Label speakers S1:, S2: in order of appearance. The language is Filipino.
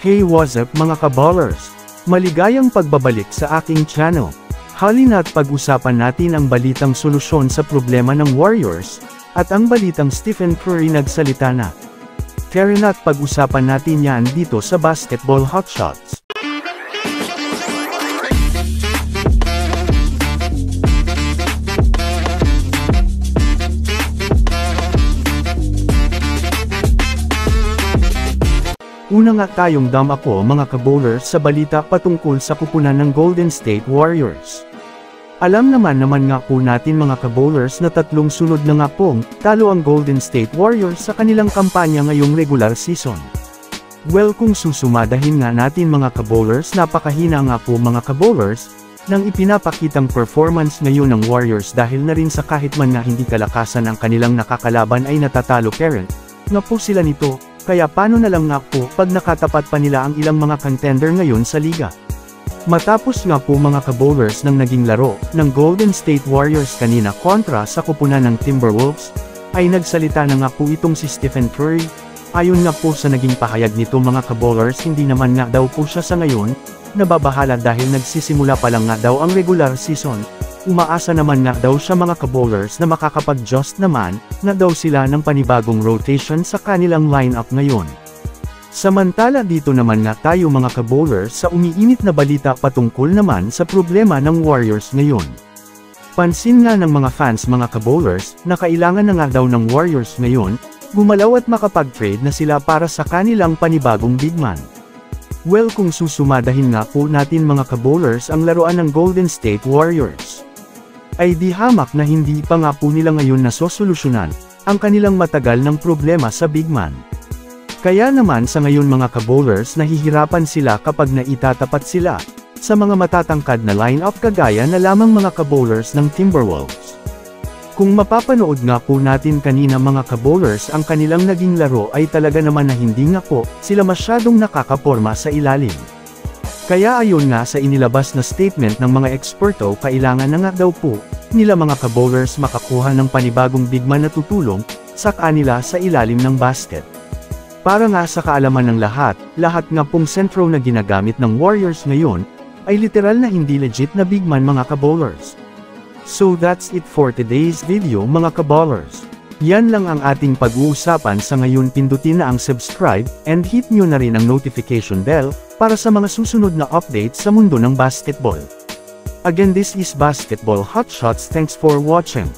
S1: Hey, what's up mga kaballers? Maligayang pagbabalik sa aking channel. Halina't pag-usapan natin ang balitang solusyon sa problema ng Warriors, at ang balitang Stephen Curry nagsalita na. Tara na't pag-usapan natin yan dito sa Basketball Hotshots. Una nga tayong ako mga kabowlers sa balita patungkol sa kupunan ng Golden State Warriors. Alam naman nga po natin mga kabowlers na tatlong sunod na nga pong talo ang Golden State Warriors sa kanilang kampanya ngayong regular season. Well, kung susumadahin nga natin mga kabowlers, napakahina nga po mga kabowlers ng ipinapakitang performance ngayon ng Warriors dahil na rin sa kahit man nga hindi kalakasan ang kanilang nakakalaban ay natatalo parent nga po sila nito. Kaya paano na lang nga po pag nakatapat pa nila ang ilang mga contender ngayon sa liga. Matapos nga po mga kabowlers ng naging laro ng Golden State Warriors kanina kontra sa kupunan ng Timberwolves, ay nagsalita na nga po itong si Stephen Curry. Ayon nga po sa naging pahayag nito mga kabowlers, hindi naman nga daw po siya sa ngayon nababahala dahil nagsisimula pa lang nga daw ang regular season. Umaasa naman nga daw siya mga kabowlers na makakapag-adjust naman na daw sila ng panibagong rotation sa kanilang lineup ngayon. Samantala dito naman nga tayo mga kabowlers sa umiinit na balita patungkol naman sa problema ng Warriors ngayon. Pansin nga ng mga fans mga kabowlers na kailangan na nga daw ng Warriors ngayon gumalaw at makapag-trade na sila para sa kanilang panibagong big man. Well, kung susumadahin nga po natin mga kabowlers ang laruan ng Golden State Warriors, ay di hamak na hindi pa nga po nila ngayon nasosolusyonan ang kanilang matagal ng problema sa big man. Kaya naman sa ngayon mga kabowlers nahihirapan sila kapag naitatapat sila sa mga matatangkad na lineup kagaya na lamang mga kabowlers ng Timberwolves. Kung mapapanood nga po natin kanina mga kabowlers, ang kanilang naging laro ay talaga naman na hindi nga po sila masyadong nakakaporma sa ilalim. Kaya ayon nga sa inilabas na statement ng mga eksperto, kailangan na nga daw po nila mga kabowlers makakuha ng panibagong big man na tutulong sa kanila sa ilalim ng basket. Para nga sa kaalaman ng lahat nga pong sentro na ginagamit ng Warriors ngayon ay literal na hindi legit na big man mga kabowlers. So that's it for today's video mga kabowlers. Yan lang ang ating pag-uusapan sa ngayon. Pindutin na ang subscribe and hit nyo na rin ang notification bell para sa mga susunod na updates sa mundo ng basketball. Again, this is Basketball Hotshots. Thanks for watching.